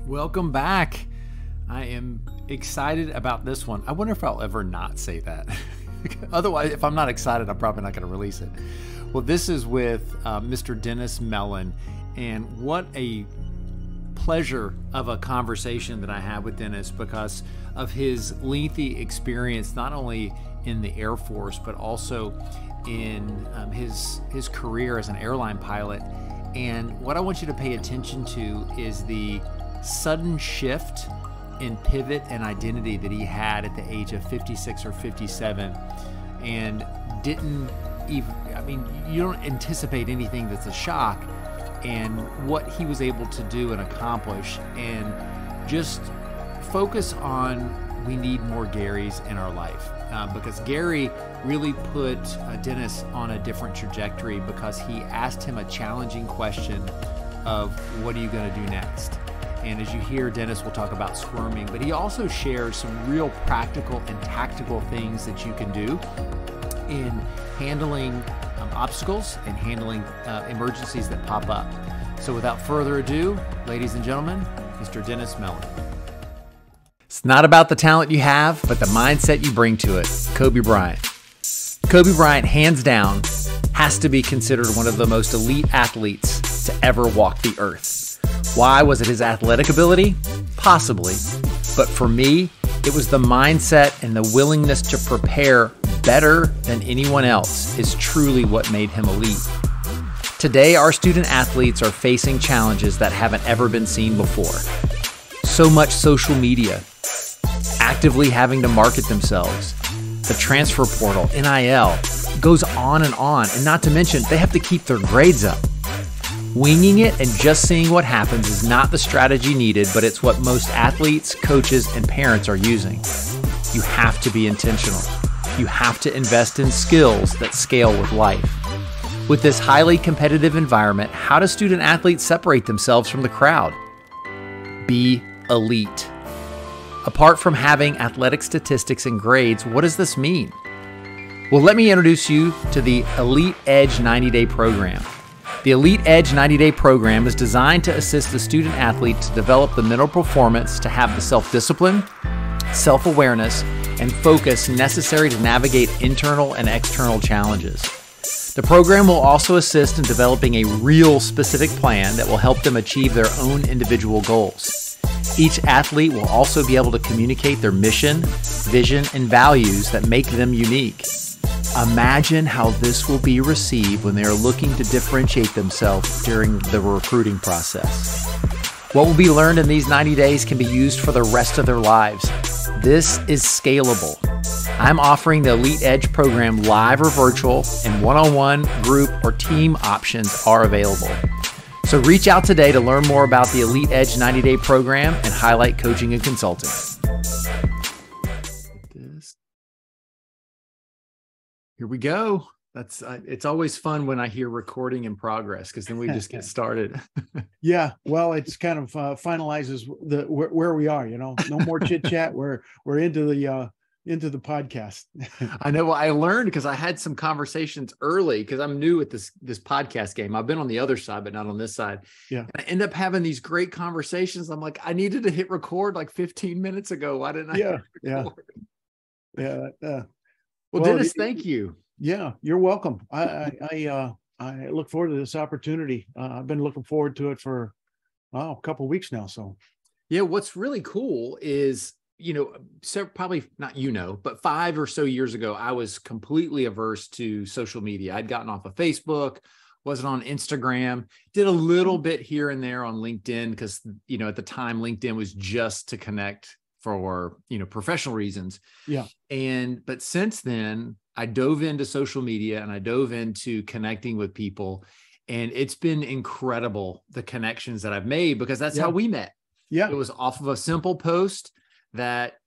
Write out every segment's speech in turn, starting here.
Welcome back. I am excited about this one. I wonder if I'll ever not say that. Otherwise, if I'm not excited, I'm probably not going to release it. Well, this is with Mr. Dennis Mellen, and what a pleasure of a conversation that I had with Dennis because of his lengthy experience, not only in the Air Force, but also in his career as an airline pilot. And what I want you to pay attention to is the sudden shift in pivot and identity that he had at the age of 56 or 57, and didn't even, you don't anticipate anything that's a shock, and what he was able to do and accomplish, and just focus on we need more Garys in our life, because Gary really put Dennis on a different trajectory because he asked him a challenging question of what are you going to do next? And as you hear, Dennis will talk about squirming, but he also shares some real practical and tactical things that you can do in handling obstacles and handling emergencies that pop up. So without further ado, ladies and gentlemen, Mr. Dennis Mellen. It's not about the talent you have, but the mindset you bring to it. Kobe Bryant. Kobe Bryant, hands down, has to be considered one of the most elite athletes to ever walk the earth. Why? Was it his athletic ability? Possibly. But for me, it was the mindset and the willingness to prepare better than anyone else is truly what made him elite. Today, our student athletes are facing challenges that haven't ever been seen before. So much social media, actively having to market themselves, the transfer portal, NIL, goes on, and not to mention they have to keep their grades up. Winging it and just seeing what happens is not the strategy needed, but it's what most athletes, coaches, and parents are using. You have to be intentional. You have to invest in skills that scale with life. With this highly competitive environment, how do student athletes separate themselves from the crowd? Be elite. Apart from having athletic statistics and grades, what does this mean? Well, let me introduce you to the Elite Edge 90-Day Program. The Elite Edge 90-Day Program is designed to assist the student athlete to develop the mental performance to have the self-discipline, self-awareness, and focus necessary to navigate internal and external challenges. The program will also assist in developing a real specific plan that will help them achieve their own individual goals. Each athlete will also be able to communicate their mission, vision, and values that make them unique. Imagine how this will be received when they are looking to differentiate themselves during the recruiting process. What will be learned in these 90 days can be used for the rest of their lives. This is scalable. I'm offering the Elite Edge program live or virtual, and one-on-one, group, or team options are available. So reach out today to learn more about the Elite Edge 90-Day program and Highlight Coaching and Consulting. Here we go. It's always fun when I hear recording in progress because then we just get started. Yeah, well, it's kind of finalizes where we are. No more chit chat. We're into the podcast. I know. Well, I learned because I had some conversations early because I'm new at this podcast game. I've been on the other side, but not on this side. Yeah, and I end up having these great conversations. I'm like, I needed to hit record like 15 minutes ago. Why didn't I? Yeah, yeah. Well, Dennis, thank you. Yeah, you're welcome. I look forward to this opportunity. I've been looking forward to it for a couple of weeks now. So, yeah, what's really cool is, so probably not, but 5 or so years ago, I was completely averse to social media. I'd gotten off of Facebook, wasn't on Instagram, did a little bit here and there on LinkedIn because, at the time, LinkedIn was just to connect for, professional reasons. Yeah. But since then, I dove into social media and I dove into connecting with people, and it's been incredible, the connections that I've made, because that's how we met. Yeah. It was off of a simple post that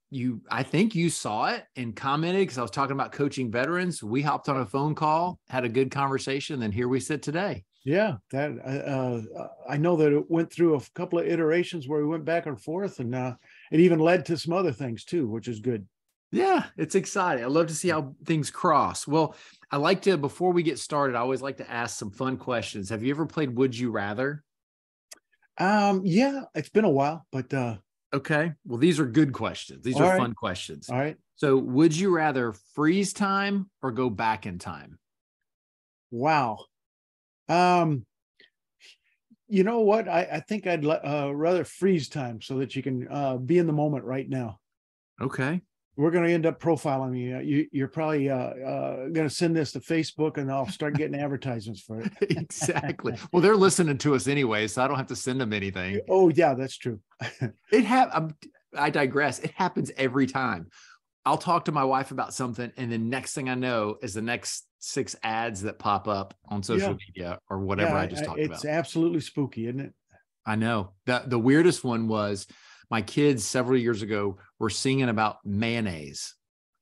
I think you saw it and commented because I was talking about coaching veterans. We hopped on a phone call, had a good conversation, and here we sit today. Yeah, I know that it went through a couple of iterations where we went back and forth, and it even led to some other things too, which is good. Yeah, it's exciting. I love to see how things cross. Well, I like to, before we get started, I always like to ask some fun questions. Have you ever played Would You Rather? Yeah, it's been a while, but Okay. Well, these are good questions. These all are right, fun questions. all right. So would you rather freeze time or go back in time? Wow. Um, you know what? I think I'd rather freeze time so that you can be in the moment right now. Okay. We're going to end up profiling you. You're probably going to send this to Facebook, and I'll start getting advertisements for it. Exactly. Well, they're listening to us anyway, so I don't have to send them anything. Oh, yeah, that's true. I digress. It happens every time. I'll talk to my wife about something, and the next thing I know is the next 6 ads that pop up on social Yeah, media or whatever yeah. I just talked It's about. absolutely spooky, isn't it? I know. The weirdest one was my kids several years ago were singing about mayonnaise.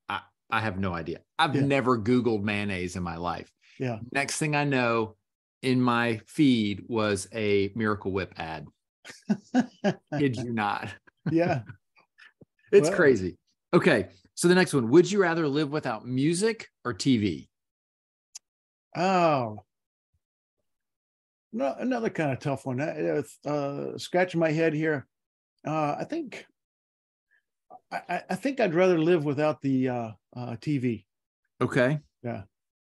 I have no idea. I've Yeah, never Googled mayonnaise in my life. yeah. Next thing I know, in my feed was a Miracle Whip ad. Kid you not. Yeah. It's Well, crazy. Okay. So the next one, would you rather live without music or TV? oh, no, another kind of tough one. Scratching my head here. I think I think I'd rather live without the TV. Okay. Yeah.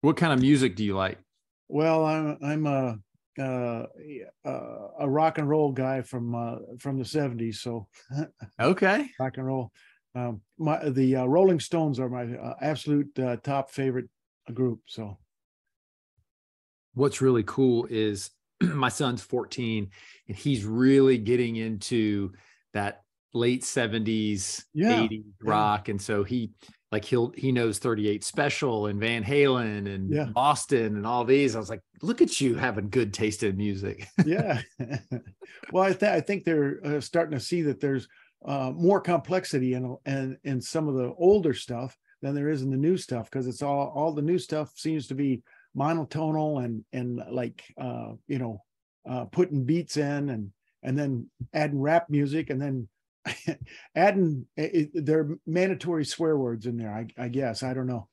What kind of music do you like? Well, I'm uh, a rock and roll guy from the '70s, so Okay. rock and roll. The Rolling Stones are my absolute top favorite group. So What's really cool is my son's 14 and he's really getting into that late 70s, yeah, 80s yeah, rock. And so he knows 38 Special and Van Halen yeah, and Boston and all these. I was like, look at you having good taste in music. yeah. Well, I think they're starting to see that there's more complexity in some of the older stuff than there is in the new stuff, because it's all the new stuff seems to be monotonal and like putting beats in and then adding rap music and then adding their mandatory swear words in there. I guess I don't know.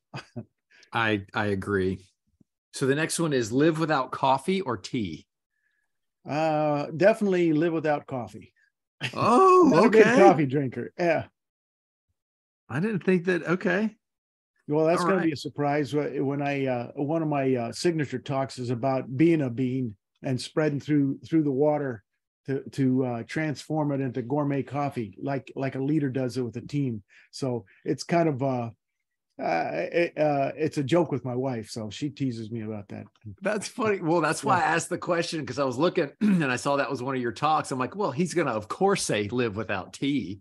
I agree. So the next one is live without coffee or tea. Definitely live without coffee. Oh, Not a big okay. coffee drinker. Yeah. I didn't think that. Okay. Well, that's All going to right. be a surprise when I one of my signature talks is about being a bean and spreading through the water to transform it into gourmet coffee, like a leader does it with a team. So it's kind of it's a joke with my wife, so she teases me about that. That's funny. Well, that's why Yeah. I asked the question, because I was looking and I saw that was one of your talks. I'm like, well, he's going to, of course, say live without tea.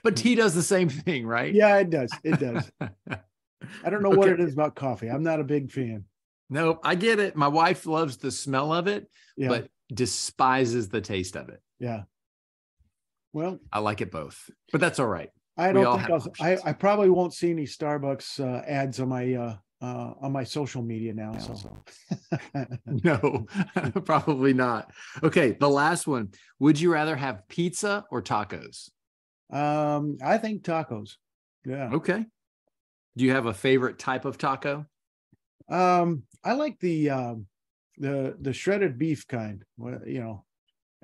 But tea does the same thing, right? Yeah, it does. It does. I don't know what Okay. it is about coffee. I'm not a big fan. No, I get it. My wife loves the smell of it, Yeah, but despises the taste of it. yeah. Well, I like it both, but that's all right. I We don't all think have options. I probably won't see any Starbucks ads on my social media now. So No, probably not. Okay. The last one. Would you rather have pizza or tacos? I think tacos. Yeah. Okay. Do you have a favorite type of taco? I like the shredded beef kind.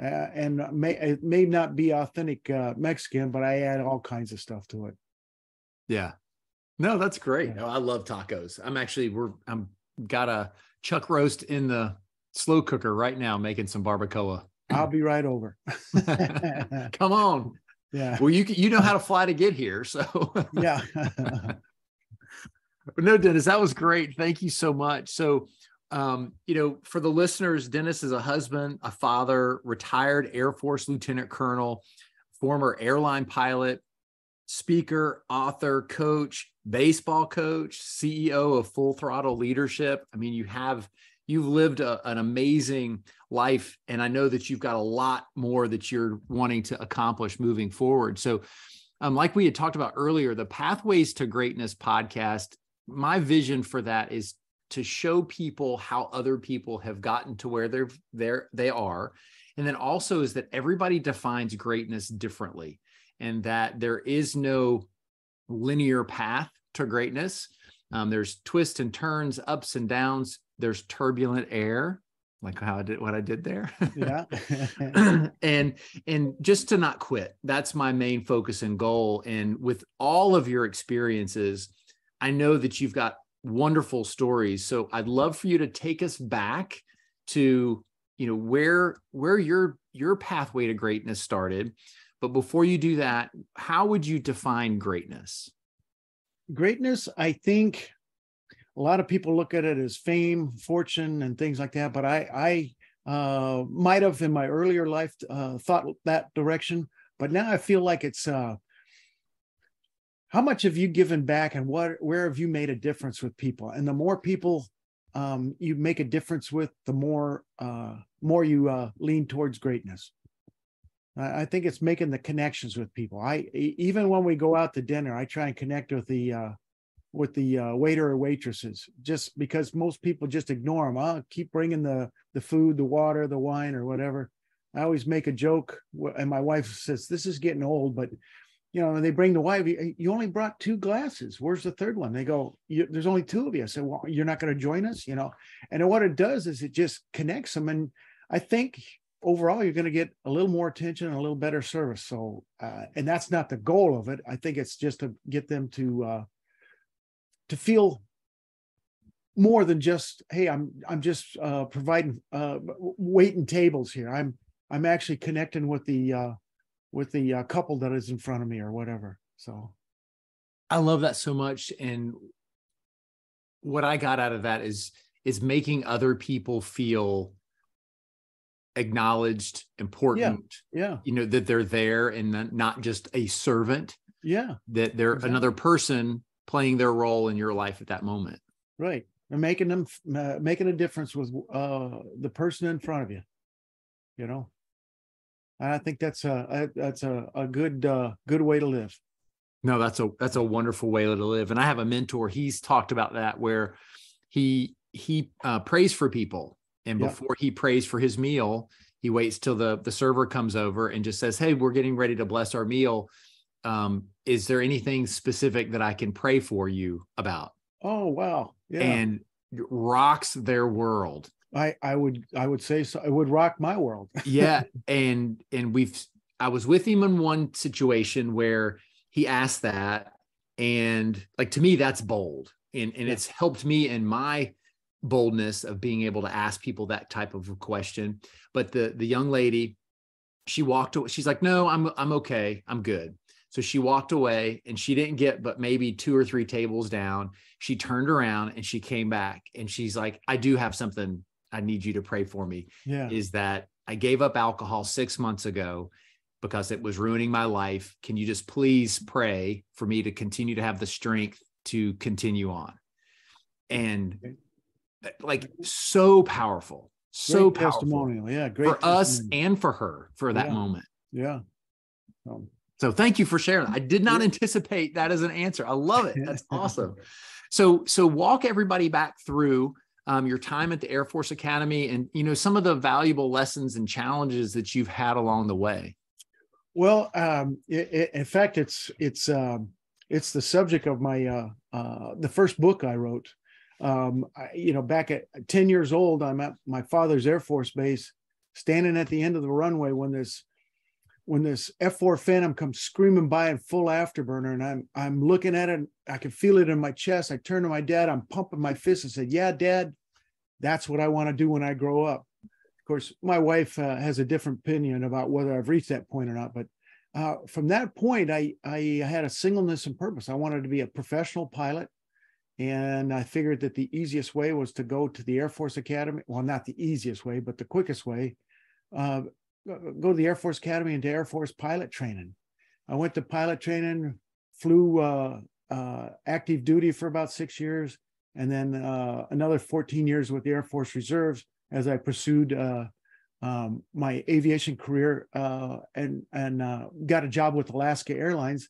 And it may not be authentic Mexican, but I add all kinds of stuff to it. Yeah. No, that's great. Yeah. No, I love tacos. I'm got a chuck roast in the slow cooker right now making some barbacoa. I'll be right over. Come on. Yeah. Well, you know how to fly to get here. So Yeah. no, Dennis, that was great. Thank you so much. So for the listeners, Dennis is a husband, a father, retired Air Force Lieutenant Colonel, former airline pilot, speaker, author, coach, baseball coach, CEO of Full Throttle Leadership. I mean, you've lived an amazing life, and I know that you've got a lot more that you're wanting to accomplish moving forward. So, like we had talked about earlier, the Pathways to Greatness podcast, my vision for that is to show people how other people have gotten to where they are. And then also is that everybody defines greatness differently, and that there is no linear path to greatness. There's twists and turns, ups and downs. There's turbulent air, like how I did what I did there. Yeah. and just to not quit. That's my main focus and goal. And with all of your experiences, I know that you've got wonderful stories. So I'd love for you to take us back to, where your pathway to greatness started. But before you do that, how would you define greatness? Greatness, I think a lot of people look at it as fame, fortune, and things like that. But I might have in my earlier life thought that direction. But now I feel like it's how much have you given back, and where have you made a difference with people? And the more people you make a difference with, the more you lean towards greatness. I think it's making the connections with people. Even when we go out to dinner, I try and connect with the waiter or waitresses, just because most people just ignore them. I'll keep bringing the food, the water, the wine, or whatever. I always make a joke, and my wife says, "This is getting old," but they bring the wine. You only brought 2 glasses. Where's the third one? They go, "There's only 2 of you." I said, "Well, you're not going to join us?" And what it does is it just connects them. And I think overall, you're going to get a little more attention and a little better service. So, and that's not the goal of it. I think it's just to get them to feel more than just, hey, I'm just providing waiting tables here. I'm actually connecting with the couple that is in front of me or whatever. So I love that so much. And what I got out of that is making other people feel acknowledged, important, yeah. That they're there and not just a servant. Yeah. That they're another person playing their role in your life at that moment. Right. And making a difference with the person in front of you, And I think that's a good way to live. No, that's a wonderful way to live. And I have a mentor. He's talked about that, where he prays for people. And before he prays for his meal, he waits till the server comes over and just says, "Hey, we're getting ready to bless our meal. Is there anything specific that I can pray for you about?" Oh, wow. Yeah. And rocks their world. I would say so. It would rock my world. Yeah. And I was with him in one situation where he asked that. And like, to me, that's bold. And it's helped me in my boldness of being able to ask people that type of a question. But the young lady, she walked away. She's like, "No, I'm okay. I'm good." So she walked away, and she didn't get but maybe 2 or 3 tables down. She turned around and she came back, and she's like, "I do have something I need you to pray for me." Yeah. Is that I gave up alcohol 6 months ago because it was ruining my life. Can you just please pray for me to continue to have the strength to continue on? And like, so powerful, so great powerful. Testimonial. Yeah. Great for us and for her for that moment. Yeah. So thank you for sharing. I did not anticipate that as an answer. I love it. That's awesome. So walk everybody back through your time at the Air Force Academy and, some of the valuable lessons and challenges that you've had along the way. Well, in fact, it's the subject of my the first book I wrote. Back at 10 years old, I'm at my father's Air Force base, standing at the end of the runway when this F-4 Phantom comes screaming by in full afterburner, and I'm looking at it. I can feel it in my chest. I turn to my dad. I'm pumping my fist and said, "Yeah, Dad, that's what I want to do when I grow up." Of course, my wife has a different opinion about whether I've reached that point or not. But from that point, I had a singleness and purpose. I wanted to be a professional pilot. And I figured that the easiest way was to go to the Air Force Academy. Well, not the easiest way, but the quickest way. Go to the Air Force Academy and to Air Force pilot training. I went to pilot training, flew active duty for about 6 years, and then another 14 years with the Air Force Reserves as I pursued my aviation career and got a job with Alaska Airlines,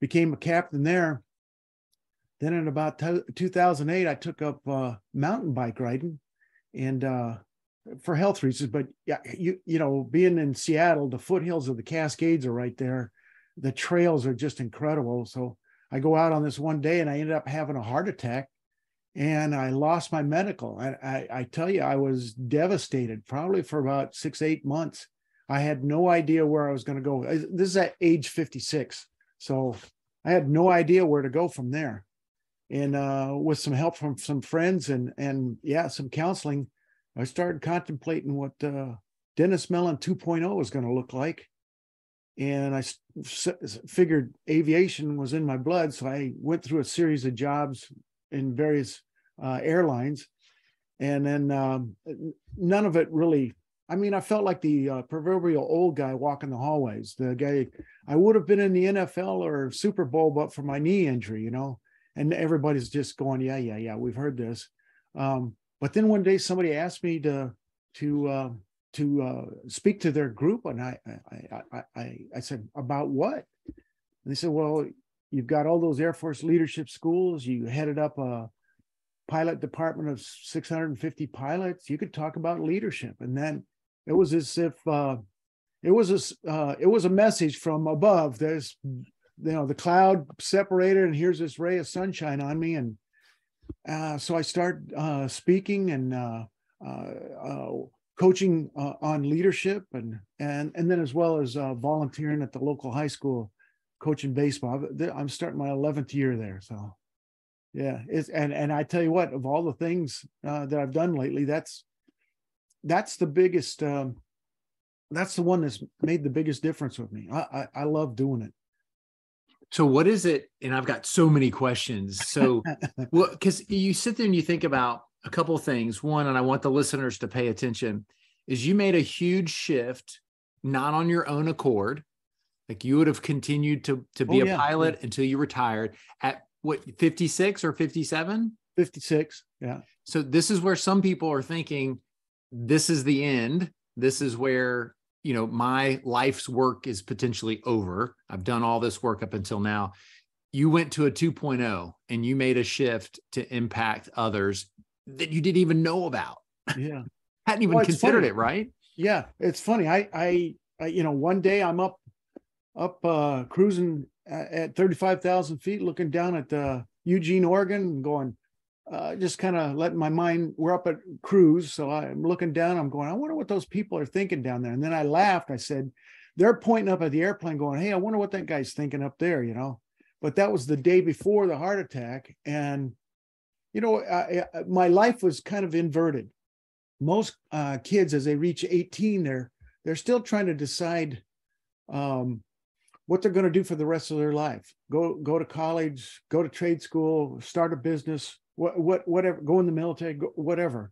became a captain there. Then in about 2008, I took up mountain bike riding, and for health reasons. But yeah, being in Seattle, the foothills of the Cascades are right there. The trails are just incredible. So I go out on this one day, and I ended up having a heart attack. and I lost my medical. I tell you, I was devastated, probably for about 6, 8 months. I had no idea where I was going to go. This is at age 56. So I had no idea where to go from there. And with some help from some friends and yeah, some counseling, I started contemplating what Dennis Mellen 2.0 was going to look like. And I figured aviation was in my blood. So I went through a series of jobs in various airlines. And then none of it really, I mean, I felt like the proverbial old guy walking the hallways. The guy, I would have been in the NFL or Super Bowl, but for my knee injury, you know, and everybody's just going, yeah, we've heard this. But then one day somebody asked me to speak to their group. And I said, about what? And they said, well, you've got all those Air Force leadership schools. You headed up a pilot department of 650 pilots. You could talk about leadership. And then it was as if it was a message from above. There's, you know, the cloud separated, and here's this ray of sunshine on me. And so I started speaking and coaching on leadership, and then as well as volunteering at the local high school, coaching baseball. I'm starting my 11th year there. So yeah, and I tell you what, of all the things that I've done lately, that's the biggest. That's the one that's made the biggest difference with me. I love doing it. So what is it? And I've got so many questions. So, well, because you sit there and you think about a couple of things. One, and I want the listeners to pay attention, is you made a huge shift, not on your own accord. Like you would have continued to be a pilot until you retired at what, 56 or 57? 56. Yeah. So this is where some people are thinking, this is the end. This is where, you know, my life's work is potentially over. I've done all this work up until now. You went to a 2.0 and you made a shift to impact others that you didn't even know about. Yeah. Hadn't even considered it, right? Yeah. It's funny. I you know, one day I'm up cruising at 35,000 feet, looking down at Eugene, Oregon, and going, just kind of letting my mind, we're up at cruise. So I'm looking down, I'm going, I wonder what those people are thinking down there. And then I laughed. I said, they're pointing up at the airplane going, hey, I wonder what that guy's thinking up there, you know? But that was the day before the heart attack. And, you know, my life was kind of inverted. Most kids, as they reach 18, they're still trying to decide what they're going to do for the rest of their life. Go to college, go to trade school, start a business, whatever, go in the military, whatever.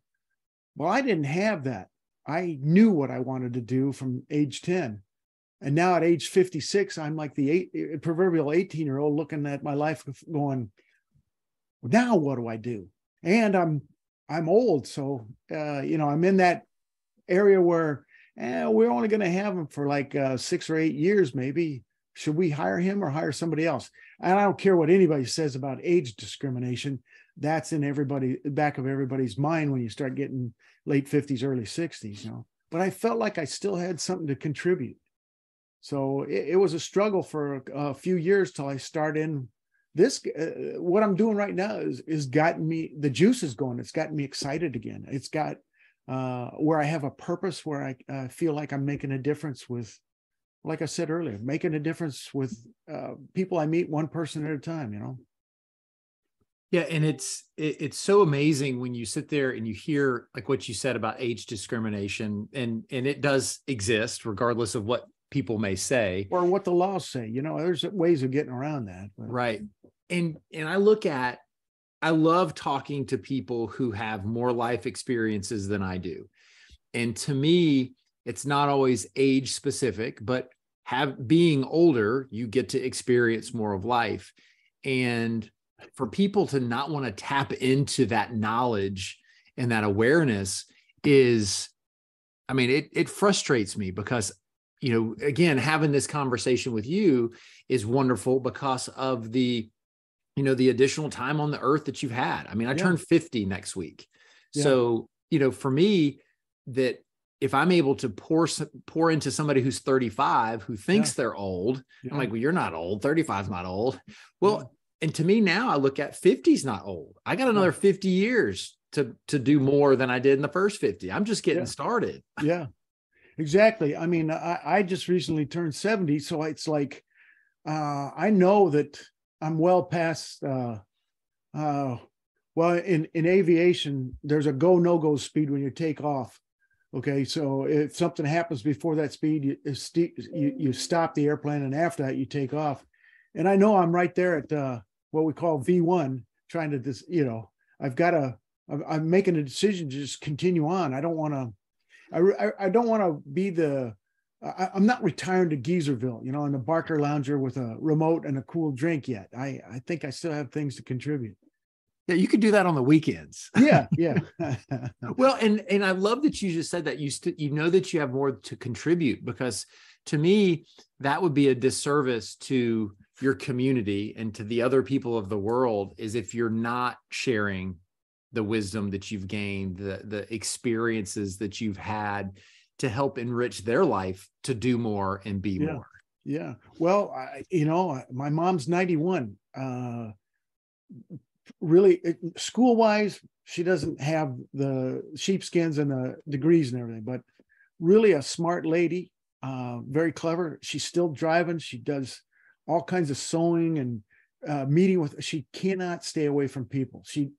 Well, I didn't have that. I knew what I wanted to do from age 10. And now at age 56, I'm like the proverbial 18-year-old looking at my life going, now what do I do? And I'm old. So, you know, I'm in that area where we're only going to have him for like 6 or 8 years, maybe. Should we hire him or hire somebody else? And I don't care what anybody says about age discrimination. That's in back of everybody's mind when you start getting late 50s, early 60s, you know. But I felt like I still had something to contribute. So it was a struggle for a few years till I started in this. What I'm doing right now is gotten me, the juice is going. It's gotten me excited again. It's got where I have a purpose, where I feel like I'm making a difference with, like I said earlier, making a difference with people I meet one person at a time, you know? Yeah. And it's so amazing when you sit there and you hear like what you said about age discrimination, and it does exist regardless of what people may say. Or what the laws say, you know, there's ways of getting around that. But. Right. And I love talking to people who have more life experiences than I do. And to me, it's not always age specific, but being older, you get to experience more of life. And for people to not want to tap into that knowledge and that awareness is, I mean, it frustrates me because, you know, again, having this conversation with you is wonderful because of the, you know, the additional time on the earth that you've had. I mean, I turn 50 next week. Yeah. So, you know, for me, that if I'm able to pour into somebody who's 35, who thinks they're old, I'm like, well, you're not old. 35 is not old. Well, And to me now, I look at 50's not old. I got another 50 years to do more than I did in the first 50. I'm just getting started. Yeah, exactly. I mean, I just recently turned 70. So it's like, I know that I'm well past, well, in aviation, there's a go, no go speed when you take off. Okay. So if something happens before that speed, you stop the airplane, and after that you take off. And I know I'm right there at what we call V1, trying to I'm making a decision to just continue on. I don't want to, I don't want to be I'm not retiring to Geezerville, in the Barker Lounger with a remote and a cool drink yet. I think I still have things to contribute. Yeah, you could do that on the weekends. Yeah. Well, and I love that you just said that you know that you have more to contribute, because to me, that would be a disservice to your community and to the other people of the world, is if you're not sharing the wisdom that you've gained, the experiences that you've had to help enrich their life to do more and be more. Yeah. Well, my mom's 91. Really, school-wise, she doesn't have the sheepskins and the degrees and everything, but really a smart lady, very clever. She's still driving. She does all kinds of sewing and she cannot stay away from people. She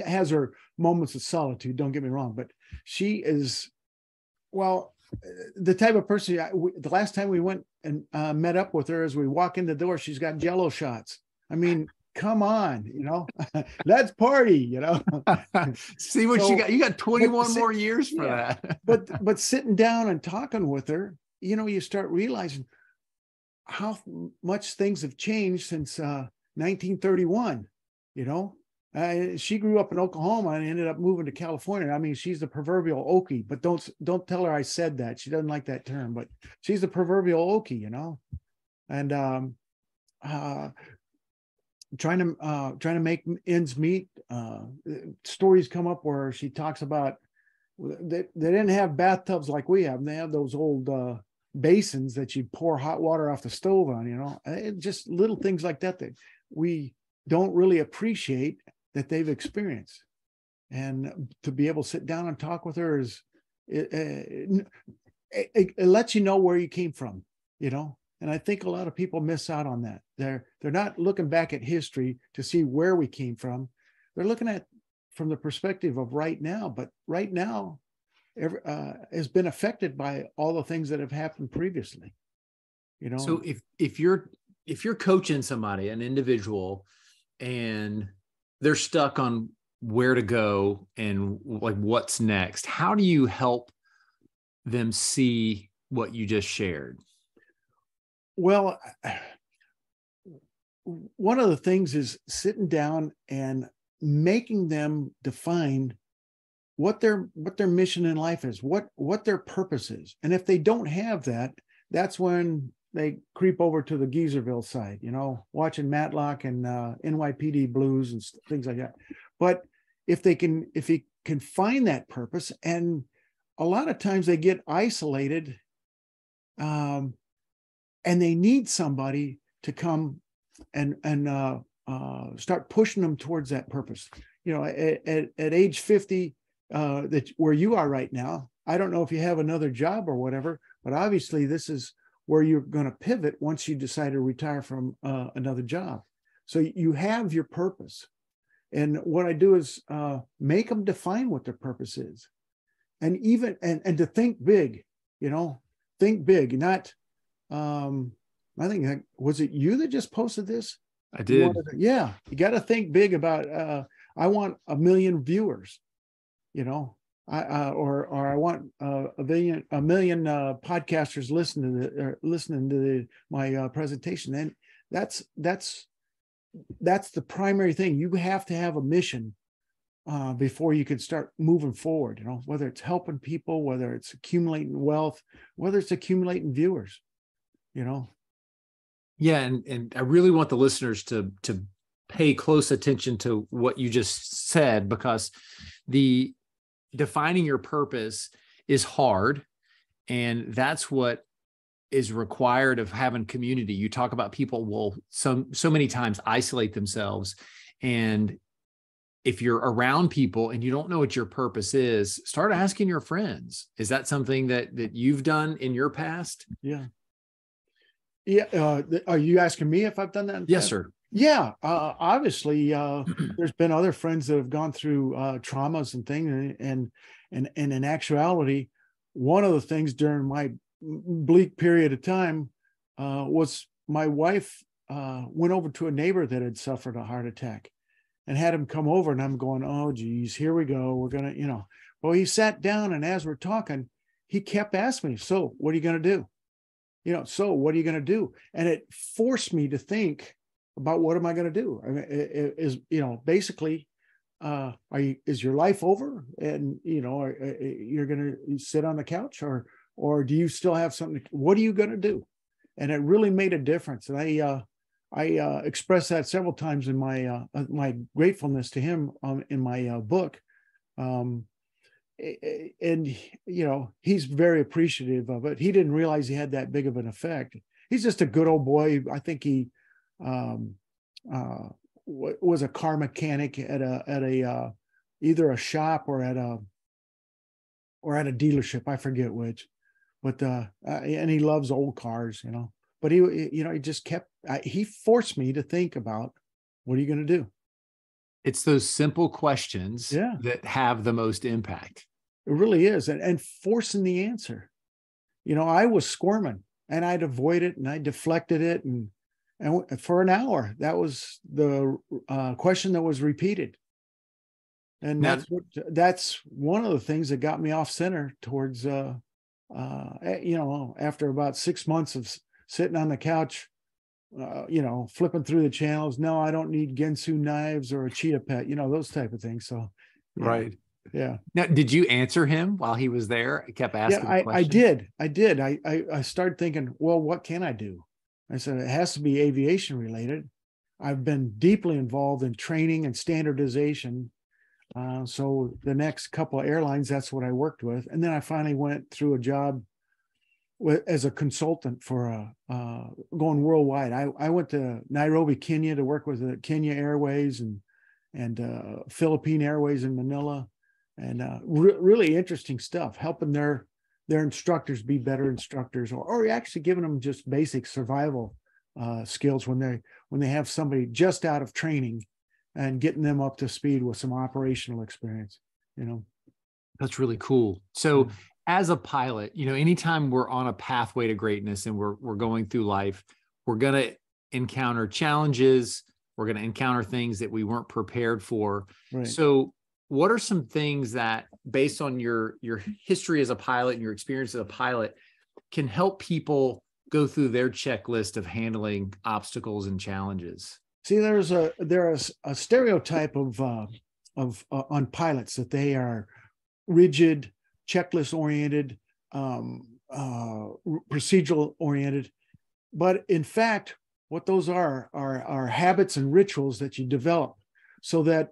has her moments of solitude, don't get me wrong, but she is, well, the type of person, the last time we went and met up with her, as we walk in the door, she's got Jello shots. I mean, come on, let's party, See what you got. You got 21 more years for that. but sitting down and talking with her, you start realizing how much things have changed since 1931. She grew up in Oklahoma and ended up moving to California. I mean, she's the proverbial Okie, but don't tell her I said that. She doesn't like that term, but she's the proverbial Okie, and trying to make ends meet. Stories come up where she talks about they didn't have bathtubs like we have. They have those old basins that you pour hot water off the stove on. Just little things like that we don't really appreciate that they've experienced. And to be able to sit down and talk with her it lets you know where you came from, And I think a lot of people miss out on that. They're not looking back at history to see where we came from. They're looking at from the perspective of right now. But right now has been affected by all the things that have happened previously. So if you're coaching somebody, an individual, and they're stuck on where to go and like what's next, how do you help them see what you just shared? Well, one of the things is sitting down and making them define what their mission in life is, what their purpose is. And if they don't have that, that's when they creep over to the Geezerville side, watching Matlock and NYPD Blues and things like that. But if he can find that purpose, and a lot of times they get isolated, and they need somebody to come and start pushing them towards that purpose. At age 50, that where you are right now, I don't know if you have another job or whatever, but obviously this is where you're going to pivot once you decide to retire from another job. So you have your purpose. And what I do is make them define what their purpose is. And even, and to think big, think big, not, I think, was it you that just posted this? I did. You got to think big about, I want 1 million viewers, or I want a million podcasters listening to my presentation. And that's the primary thing. You have to have a mission before you can start moving forward. Whether it's helping people, whether it's accumulating wealth, whether it's accumulating viewers. Yeah, and I really want the listeners to pay close attention to what you just said, because the defining your purpose is hard, and that's what is required of having community. You talk about people will so many times isolate themselves. And if you're around people and you don't know what your purpose is, start asking your friends. Is that something that you've done in your past? Yeah. Yeah. Are you asking me if I've done that? Yes, sir. Yeah. Obviously, there's been other friends that have gone through traumas and things. And in actuality, one of the things during my bleak period of time was my wife went over to a neighbor that had suffered a heart attack and had him come over, and I'm going, oh geez, here we go. We're going to, well, he sat down, and as we're talking, he kept asking me, so what are you going to do? So what are you going to do? And it forced me to think about, what am I going to do? I mean, basically, is your life over? And, you're going to sit on the couch, or do you still have something? What are you going to do? And it really made a difference. And I expressed that several times in my gratefulness to him in my book. And he's very appreciative of it. He didn't realize he had that big of an effect. He's just a good old boy. I think he was a car mechanic at a either a shop or at a dealership. I forget which, but and he loves old cars, But he just kept. He forced me to think about, what are you going to do? It's those simple questions that have the most impact. It really is. And forcing the answer. I was squirming, and I'd avoid it, and I deflected it. And for an hour, that was the question that was repeated. And that's one of the things that got me off center towards, after about 6 months of sitting on the couch, flipping through the channels. No, I don't need Ginsu knives or a cheetah pet, those type of things. So, right. Yeah. Now, did you answer him while he was there? He kept asking questions. I did. I started thinking, well, what can I do? I said, it has to be aviation related. I've been deeply involved in training and standardization. So the next couple of airlines, that's what I worked with. And then I finally went through a job as a consultant for going worldwide. I went to Nairobi, Kenya to work with the Kenya Airways and Philippine Airways in Manila, and really interesting stuff, helping their instructors be better instructors, or actually giving them just basic survival skills when they have somebody just out of training, and getting them up to speed with some operational experience. That's really cool. So as a pilot, anytime we're on a pathway to greatness and we're going through life, we're going to encounter challenges. We're going to encounter things that we weren't prepared for. Right. So what are some things that, based on your history as a pilot and your experience as a pilot, can help people go through their checklist of handling obstacles and challenges? See, there's a stereotype of on pilots that they are rigid, checklist oriented, procedural oriented, but in fact, what those are habits and rituals that you develop, so that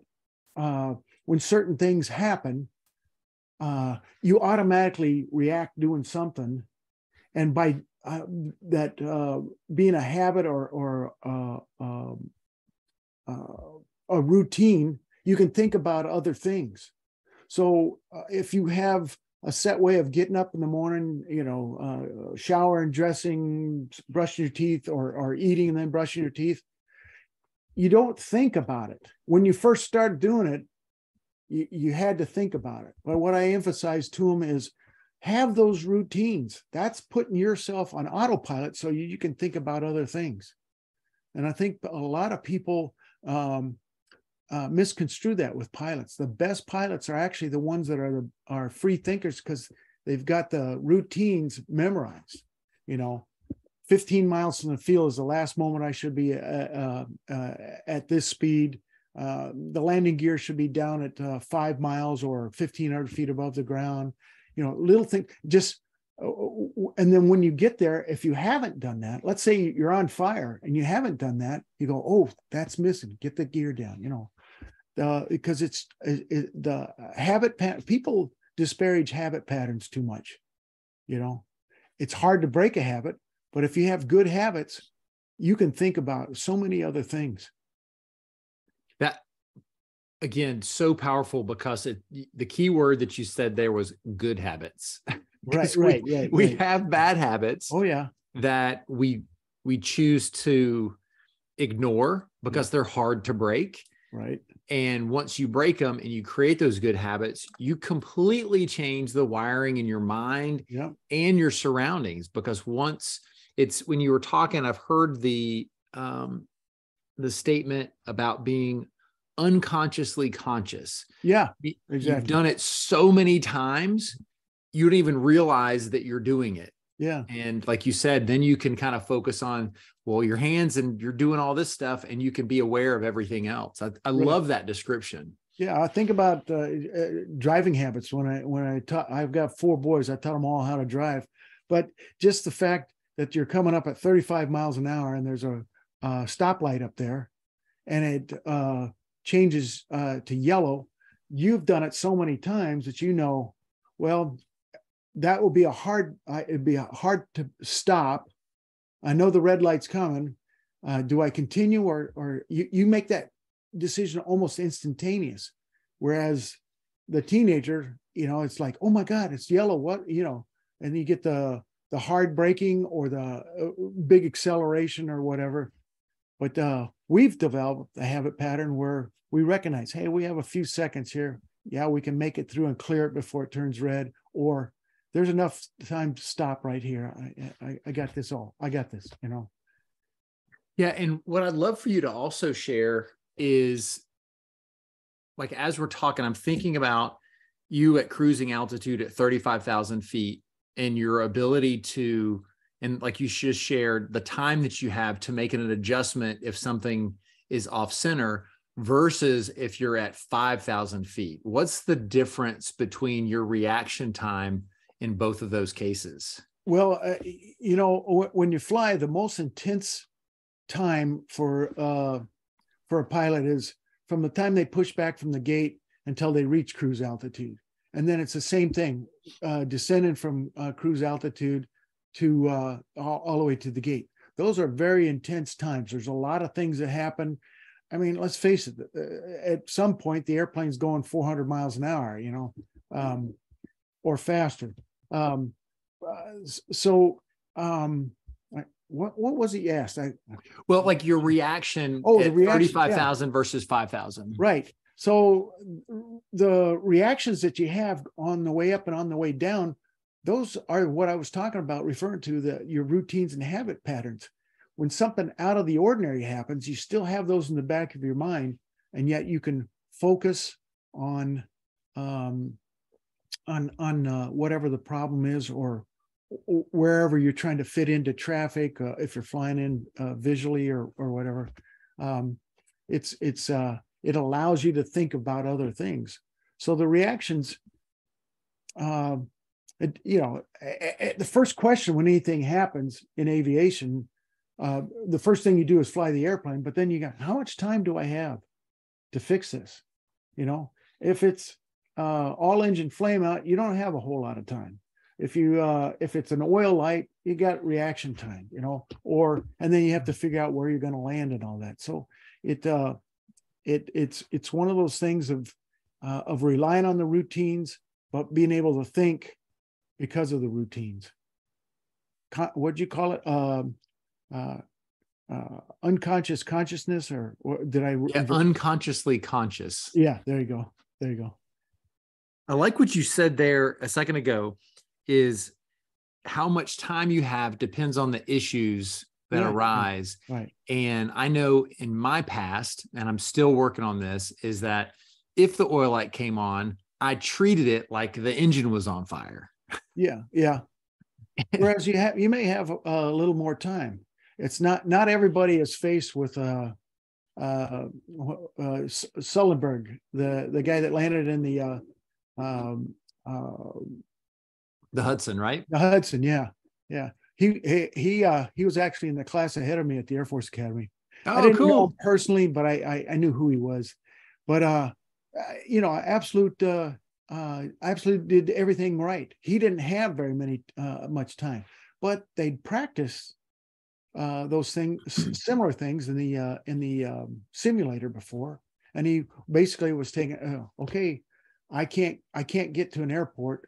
when certain things happen, you automatically react doing something, and by that being a habit or a routine, you can think about other things. So if you have a set way of getting up in the morning, showering, dressing, brushing your teeth, or eating and then brushing your teeth, you don't think about it. When you first start doing it, you had to think about it. But what I emphasize to them is, have those routines. That's putting yourself on autopilot so you can think about other things. And I think a lot of people misconstrue that with pilots. The best pilots are actually the ones that are free thinkers, because they've got the routines memorized. 15 miles from the field is the last moment I should be at this speed. The landing gear should be down at 5 miles or 1,500 feet above the ground. Little thing, just, and then when you get there, if you haven't done that, let's say you're on fire and you haven't done that, you go, oh, that's missing. Get the gear down, because it's the habit. People disparage habit patterns too much. It's hard to break a habit, But if you have good habits, you can think about so many other things. That, again, so powerful, because the key word that you said there was good habits. We have bad habits. Oh yeah. That we choose to ignore because they're hard to break. Right. And once you break them and you create those good habits, you completely change the wiring in your mind and your surroundings. Because once when you were talking, I've heard the statement about being unconsciously conscious. Yeah, exactly. You've done it so many times, you don't even realize that you're doing it. Yeah. And like you said, then you can kind of focus on, well, your hands, and you're doing all this stuff, and you can be aware of everything else. I love that description. Yeah. I think about driving habits. When I taught, I've got 4 boys, I taught them all how to drive, but just the fact that you're coming up at 35 miles an hour and there's a stoplight up there and it changes to yellow. You've done it so many times that, well, that will be it'd be hard to stop. I know the red light's coming. Do I continue or you make that decision almost instantaneous? Whereas the teenager, it's like, oh my God, it's yellow. What, and you get the hard braking or the big acceleration or whatever. But we've developed a habit pattern where we recognize, hey, we have a few seconds here. Yeah, we can make it through and clear it before it turns red, or there's enough time to stop right here. I got this I got this, Yeah. And what I'd love for you to also share is, like, as we're talking, I'm thinking about you at cruising altitude at 35,000 feet and your ability to, and like you just shared, the time that you have to make an adjustment if something is off center versus if you're at 5,000 feet. What's the difference between your reaction time in both of those cases? Well, when you fly, the most intense time for a pilot is from the time they push back from the gate until they reach cruise altitude. And then it's the same thing, descending from cruise altitude to all the way to the gate. Those are very intense times. There's a lot of things that happen. I mean, let's face it, at some point, the airplane's going 400 miles an hour, or faster. What was it you asked? Well, like your reaction at 35,000 versus 5,000. Right. So the reactions that you have on the way up and on the way down, those are what I was talking about, referring to your routines and habit patterns. When something out of the ordinary happens, you still have those in the back of your mind, and yet you can focus on whatever the problem is, or wherever you're trying to fit into traffic. If you're flying in visually or whatever, it allows you to think about other things. So the reactions, the first question when anything happens in aviation, the first thing you do is fly the airplane, but then you got, how much time do I have to fix this? If it's all engine flame out, you don't have a whole lot of time. If it's an oil light, you got reaction time, and then you have to figure out where you're going to land and all that. So it's one of those things of relying on the routines, but being able to think because of the routines. What'd you call it? Unconscious consciousness, or did I? Yeah, unconsciously conscious. Yeah, there you go. There you go. I like what you said there a second ago, is how much time you have depends on the issues that arise. Right. And I know in my past, and I'm still working on this, is that if the oil light came on, I treated it like the engine was on fire. Yeah. Yeah. Whereas you may have a little more time. It's not everybody is faced with Sullenberg, the guy that landed in the Hudson, right? The Hudson, yeah. He was actually in the class ahead of me at the Air Force Academy. Oh, I didn't cool. know him personally, but I knew who he was. But absolute did everything right. He didn't have very much time, but they'd practice those things, similar things in the simulator before, and he basically was taking, okay, I can't get to an airport,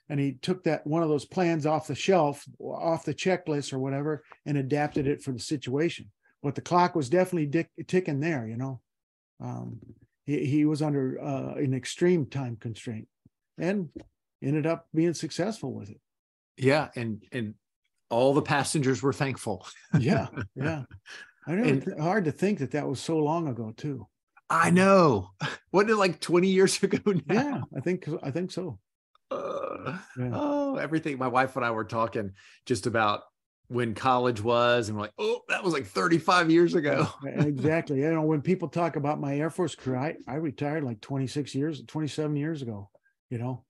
and he took that one of those plans off the shelf, off the checklist or whatever, and adapted it for the situation. But the clock was definitely ticking there, you know. He was under an extreme time constraint, and ended up being successful with it. Yeah, and all the passengers were thankful. Yeah. I know, it's hard to think that was so long ago too. I know. Wasn't it like 20 years ago now? Yeah, I think so. Yeah. Oh, everything. My wife and I were talking just about when college was, and we're like, oh, that was like 35 years ago. Exactly. You know, when people talk about my Air Force career, I retired like 27 years ago, you know.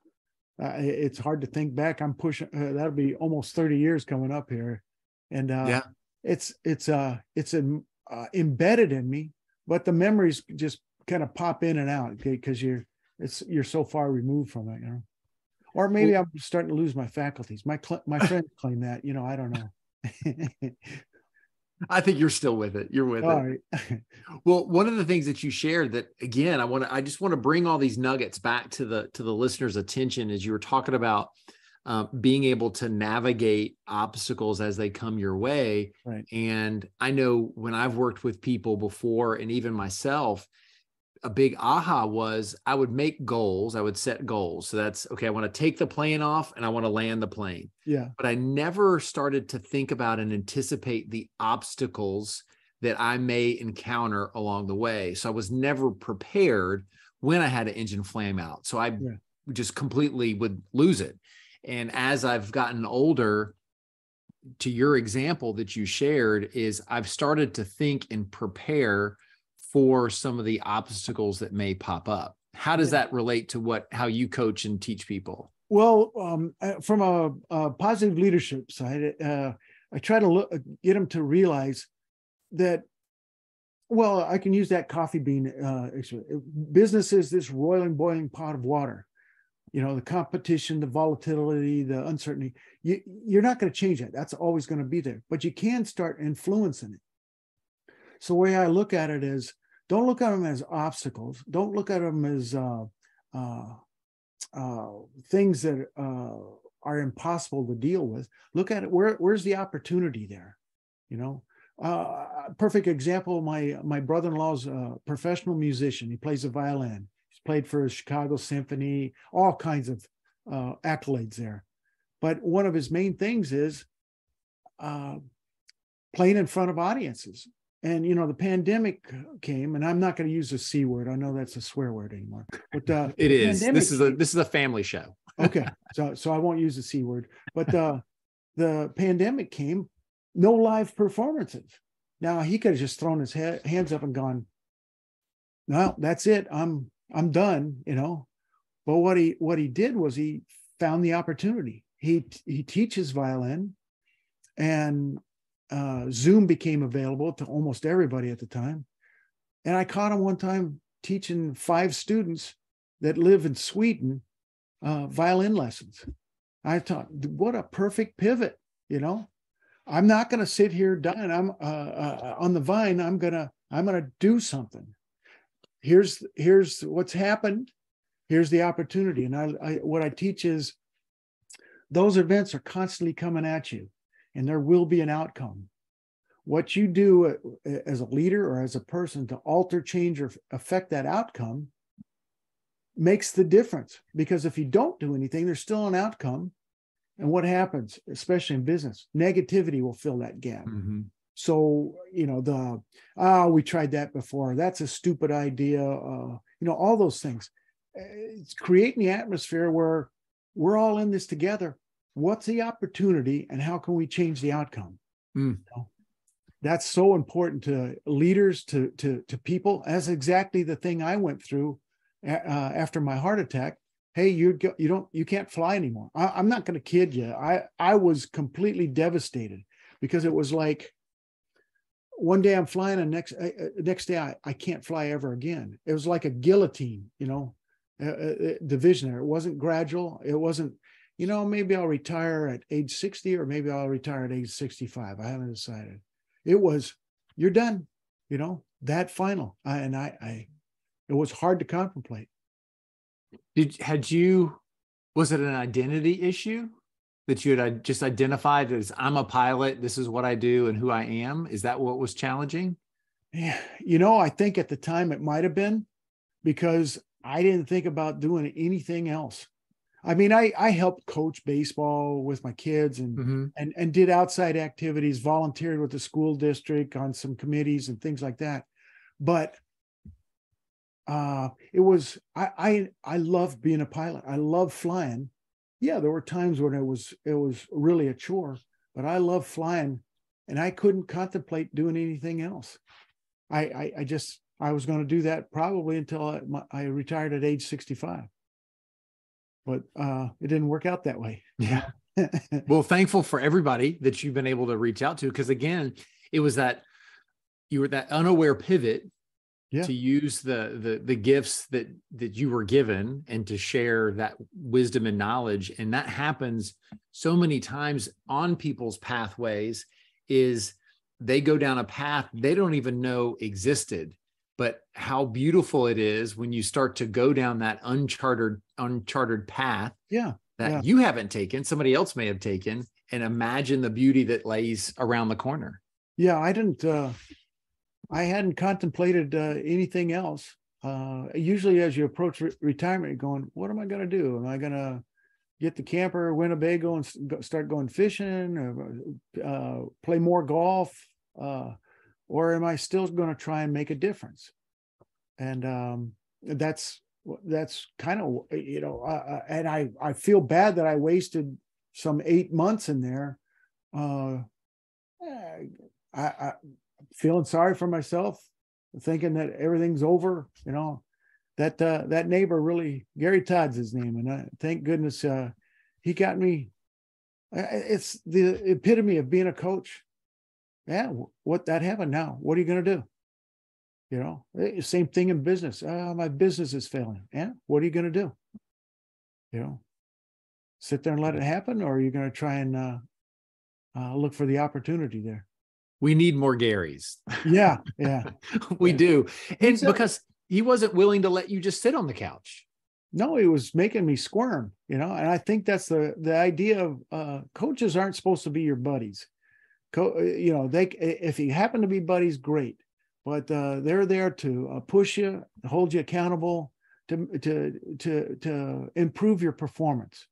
It's hard to think back. I'm pushing, that'll be almost 30 years coming up here. And yeah, it's embedded in me, but the memories just kind of pop in and out, okay, because you're so far removed from it, you know. Or maybe I'm starting to lose my faculties. My friends claim that, you know, I don't know. I think you're still with it. You're with all it. Right. Well, one of the things that you shared that, again, I just want to bring all these nuggets back to the listeners' attention, as you were talking about being able to navigate obstacles as they come your way. Right. And I know when I've worked with people before, and even myself, a big aha was I would make goals. I would set goals. So that's, okay, I want to take the plane off and I want to land the plane. Yeah. But I never started to think about and anticipate the obstacles that I may encounter along the way. So I was never prepared when I had an engine flame out. So I just completely would lose it. And as I've gotten older, to your example that you shared, is I've started to think and prepare for some of the obstacles that may pop up. How does that relate to how you coach and teach people? Well, from a positive leadership side, I try to get them to realize that, well, I can use that coffee bean. Business is this roiling, boiling pot of water. You know, the competition, the volatility, the uncertainty. You're not going to change that. That's always going to be there. But you can start influencing it. So the way I look at it is, don't look at them as obstacles. Don't look at them as things that are impossible to deal with. Look at it. Where's the opportunity there? You know, perfect example. My brother-in-law's a professional musician. He plays the violin. He's played for Chicago Symphony, all kinds of accolades there. But one of his main things is playing in front of audiences. And, you know, the pandemic came, and I'm not going to use the C word. I know that's a swear word anymore. But it is. This is a family show. Okay. So I won't use the C word. But the pandemic came, no live performances. Now, he could have just thrown his hands up and gone, no, that's it. I'm done, you know. But what he did was he found the opportunity. He teaches violin, and Zoom became available to almost everybody at the time. And I caught him one time teaching 5 students that live in Sweden violin lessons. I thought, what a perfect pivot, you know. I'm not going to sit here dying. I'm on the vine. I'm gonna do something. Here's what's happened. Here's the opportunity. And what I teach is those events are constantly coming at you, and there will be an outcome. What you do as a leader or as a person to alter, change, or affect that outcome makes the difference. Because if you don't do anything, there's still an outcome. And what happens, especially in business, negativity will fill that gap. Mm-hmm. So, you know, we tried that before. That's a stupid idea. You know, all those things. It's creating the atmosphere where we're all in this together. What's the opportunity, and how can we change the outcome? You know, that's so important to leaders, to people. That's exactly the thing I went through after my heart attack. Hey, you can't fly anymore. I'm not going to kid you. I was completely devastated, because it was like one day I'm flying, and next day I can't fly ever again. It was like a guillotine, you know, division there. It wasn't gradual. It wasn't, you know, maybe I'll retire at age 60, or maybe I'll retire at age 65. I haven't decided. it was, you're done, that final. It was hard to contemplate. Was it an identity issue that you had just identified as, I'm a pilot, this is what I do and who I am? Is that what was challenging? Yeah. I think at the time it might've been, because I didn't think about doing anything else. I mean, I helped coach baseball with my kids and did outside activities, volunteered with the school district on some committees and things like that. But it was, I loved being a pilot. I loved flying. Yeah, there were times when it was really a chore, but I loved flying, and I couldn't contemplate doing anything else. I was going to do that probably until I retired at age 65. But it didn't work out that way. Yeah. Well, thankful for everybody that you've been able to reach out to, because again, it was that you were that unaware pivot to use the gifts that you were given and to share that wisdom and knowledge. And that happens so many times on people's pathways, is they go down a path they don't even know existed. But how beautiful it is when you start to go down that uncharted path that you haven't taken, somebody else may have taken, and imagine the beauty that lays around the corner. Yeah, I hadn't contemplated anything else. Usually as you approach retirement, you're going, what am I going to do? Am I going to get the camper, Winnebago, and start going fishing, or play more golf? Or am I still going to try and make a difference? And that's kind of, and I feel bad that I wasted some 8 months in there. I feeling sorry for myself, thinking that everything's over. That neighbor, really, Gary Todd's his name, and thank goodness he got me. It's the epitome of being a coach. Yeah, what that happened now? What are you going to do? Same thing in business. My business is failing. Yeah, what are you going to do? Sit there and let it happen, or are you going to try and look for the opportunity there? We need more Garys. Yeah. We do. And because he wasn't willing to let you just sit on the couch. No, he was making me squirm, and I think that's the idea of coaches aren't supposed to be your buddies. If you happen to be buddies, great, but they're there to push you, hold you accountable, to improve your performance.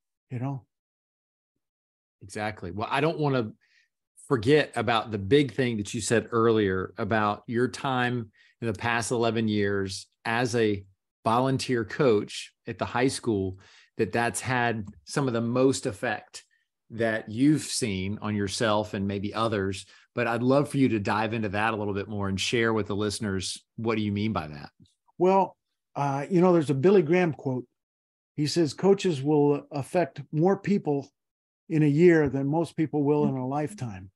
Exactly. Well, I don't want to forget about the big thing that you said earlier about your time in the past 11 years as a volunteer coach at the high school, that's had some of the most effect that you've seen on yourself and maybe others. But I'd love for you to dive into that a little bit more and share with the listeners, what do you mean by that? Well, there's a Billy Graham quote. He says, coaches will affect more people in a year than most people will in a lifetime.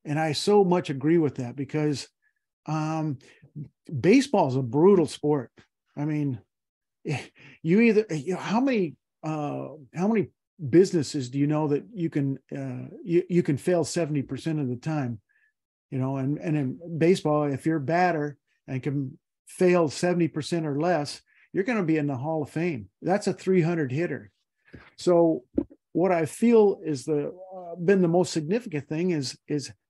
And I so much agree with that, because baseball is a brutal sport. I mean, how many businesses do you know that you can fail 70% of the time? And in baseball, if you're a batter and can fail 70% or less, you're going to be in the Hall of Fame. That's a 300 hitter. So what I feel is been the most significant thing is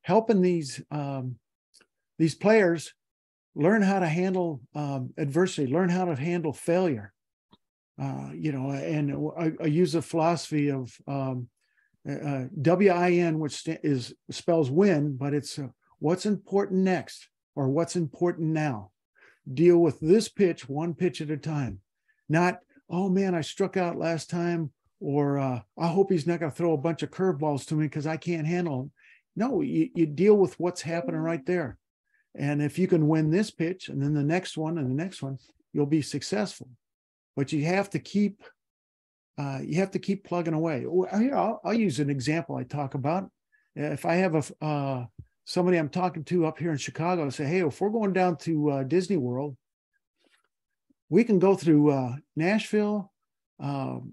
helping these players learn how to handle adversity, learn how to handle failure. And I use a philosophy of WIN, which spells win, but it's what's important next, or what's important now. Deal with this pitch, one pitch at a time. Not, oh man, I struck out last time, or I hope he's not going to throw a bunch of curveballs to me because I can't handle them. No, you deal with what's happening right there. And if you can win this pitch and then the next one and the next one, you'll be successful. But you have to keep plugging away. Here, I'll use an example I talk about. If I have somebody I'm talking to up here in Chicago, say, hey, if we're going down to Disney World, we can go through Nashville,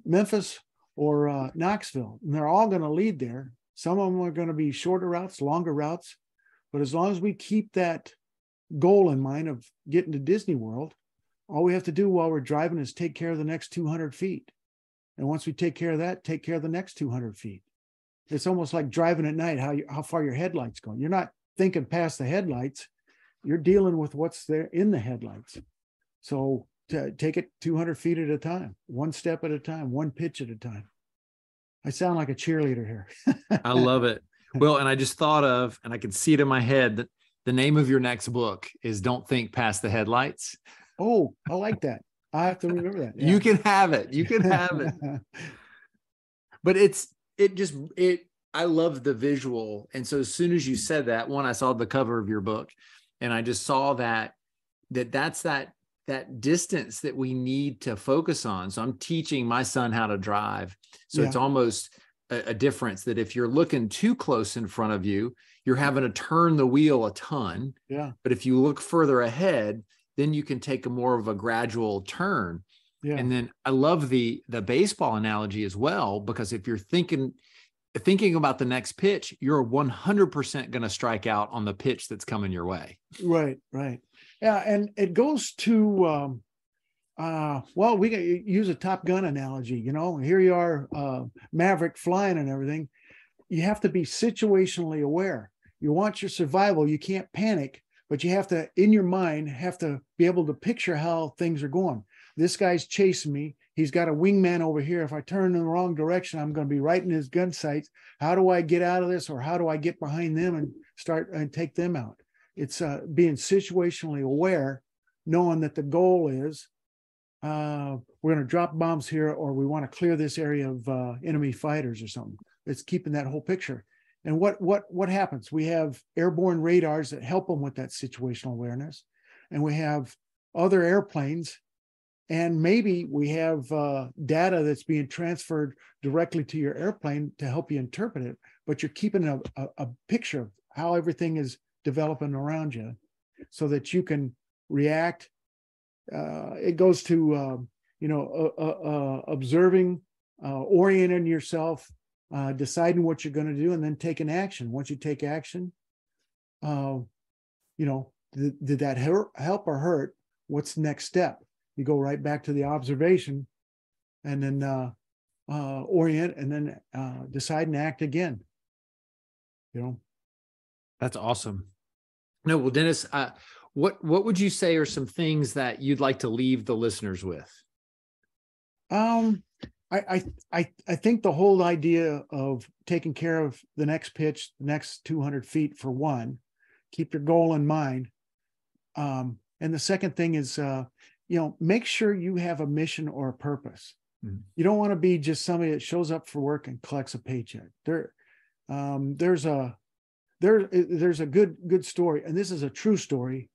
Memphis, or Knoxville, and they're all going to lead there. Some of them are going to be shorter routes, longer routes, But as long as we keep that goal in mind of getting to Disney World, all we have to do while we're driving is take care of the next 200 feet. And once we take care of that, take care of the next 200 feet. It's almost like driving at night, how far your headlights go. You're not thinking past the headlights. You're dealing with what's there in the headlights. So take it 200 feet at a time, one step at a time, one pitch at a time. I sound like a cheerleader here. I love it. Well, and I just thought of, and I can see it in my head, that the name of your next book is Don't Think Past the Headlights. Oh, I like that. I have to remember that. Yeah. You can have it. You can have it. But I love the visual. And so as soon as you said that, I saw the cover of your book, and I just saw that's that distance that we need to focus on. So I'm teaching my son how to drive. So it's almost a difference that if you're looking too close in front of you, you're having to turn the wheel a ton. Yeah. But if you look further ahead, then you can take a more of a gradual turn. Yeah. And then I love the baseball analogy as well, because if you're thinking about the next pitch, you're 100% going to strike out on the pitch that's coming your way. Right. Yeah. And it goes to, we can use a Top Gun analogy, here you are, Maverick flying and everything. You have to be situationally aware. You want your survival. You can't panic, but you have to, in your mind, be able to picture how things are going. This guy's chasing me. He's got a wingman over here. If I turn in the wrong direction, I'm going to be right in his gun sights. How do I get out of this? Or how do I get behind them and start and take them out? It's being situationally aware, knowing that the goal is we're going to drop bombs here, or we want to clear this area of enemy fighters or something. It's keeping that whole picture. And what happens? We have airborne radars that help them with that situational awareness. And we have other airplanes. And maybe we have data that's being transferred directly to your airplane to help you interpret it. But you're keeping a picture of how everything is developing around you so that you can react. It goes to, observing, orienting yourself, deciding what you're going to do, and then taking action. Once you take action, did that help or hurt? What's the next step? You go right back to the observation, and then orient, and then decide and act again. That's awesome. No, well, Dennis, what would you say are some things that you'd like to leave the listeners with? I think the whole idea of taking care of the next pitch, the next 200 feet for one, keep your goal in mind. And the second thing is, make sure you have a mission or a purpose. Mm-hmm. You don't want to be just somebody that shows up for work and collects a paycheck. There's a good story, and this is a true story.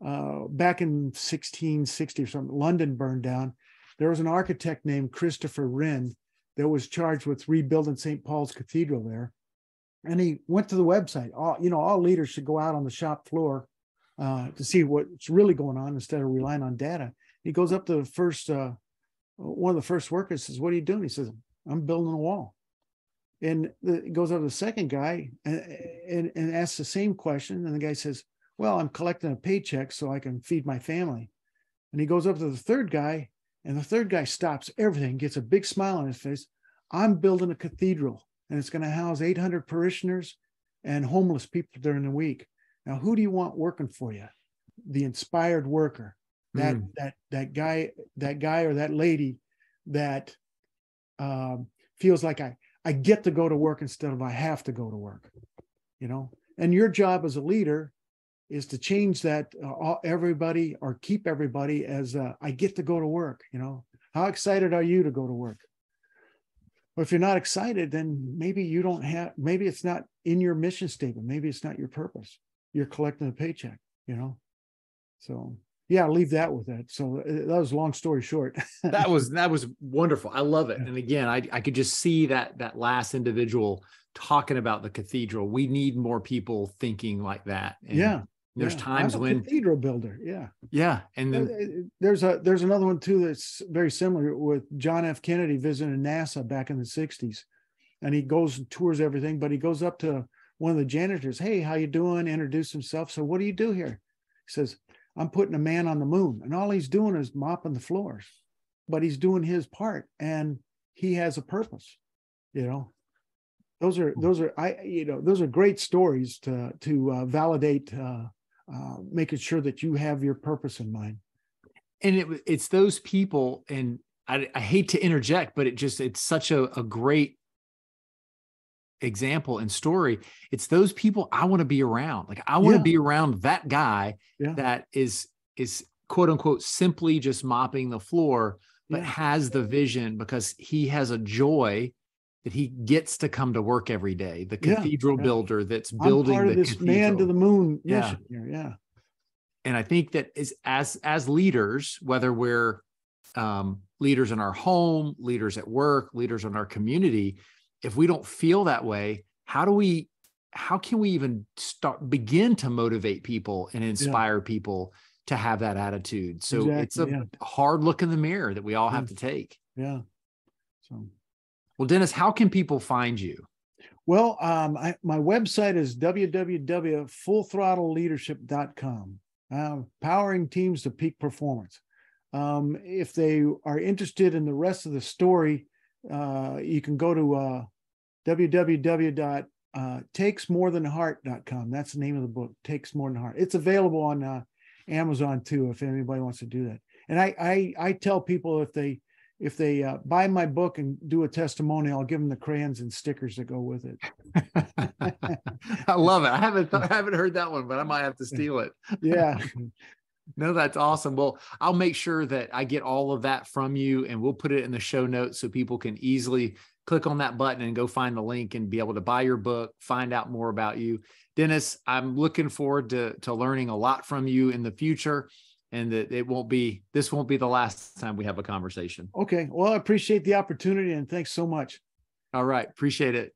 Back in 1660 or something, London burned down. There was an architect named Christopher Wren that was charged with rebuilding St. Paul's Cathedral there. And he went to the website. All leaders should go out on the shop floor to see what's really going on instead of relying on data. He goes up to one of the first workers, says, "What are you doing?" He says, "I'm building a wall." And he goes up to the second guy and asks the same question. And the guy says, "Well, I'm collecting a paycheck so I can feed my family." And he goes up to the third guy, and the third guy stops everything, gets a big smile on his face. "I'm building a cathedral, and it's going to house 800 parishioners and homeless people during the week. Now, who do you want working for you?" The inspired worker, that guy or that lady that feels like I get to go to work instead of I have to go to work, And your job as a leader is to change that everybody, or keep everybody as I get to go to work. How excited are you to go to work? Well, if you're not excited, then maybe maybe it's not in your mission statement. Maybe it's not your purpose. You're collecting a paycheck, So yeah, I'll leave that with that. So that was a long story short. That was wonderful. I love it. Yeah. And again, I could just see that last individual talking about the cathedral. We need more people thinking like that. And there's times when cathedral builder. Yeah. Yeah. And then there's another one too that's very similar with John F. Kennedy visiting NASA back in the 60s. And he goes and tours everything, but he goes up to one of the janitors, "Hey, how you doing?" Introduced himself. "So what do you do here?" He says, "I'm putting a man on the moon." And all he's doing is mopping the floors, but he's doing his part and he has a purpose. Those are those are great stories to validate making sure that you have your purpose in mind. And it's those people, and I hate to interject, but it's such a great example and story. It's those people I want to be around. Like, I want to be around that guy that is quote unquote simply just mopping the floor, but has the vision because he has a joy that he gets to come to work every day. The cathedral builder that's building I'm part of this cathedral. man to the moon mission here. Yeah. And I think that as leaders, whether we're leaders in our home, leaders at work, leaders in our community, if we don't feel that way, how can we even begin to motivate people and inspire people to have that attitude? So it's a hard look in the mirror that we all have to take. Yeah. So, well, Dennis, how can people find you? Well, my website is www.fullthrottleLeadership.com. Powering teams to peak performance. If they are interested in the rest of the story, you can go to www.takesmorethanheart.com. That's the name of the book, Takes More Than Heart. It's available on Amazon too, if anybody wants to do that. And I tell people if they buy my book and do a testimonial, I'll give them the crayons and stickers that go with it. I love it. I haven't heard that one, but I might have to steal it. Yeah. No, that's awesome. Well, I'll make sure that I get all of that from you, and we'll put it in the show notes so people can easily click on that button and go find the link and be able to buy your book, find out more about you. Dennis, I'm looking forward to learning a lot from you in the future, and that this won't be the last time we have a conversation. Okay. Well, I appreciate the opportunity, and thanks so much. All right. Appreciate it.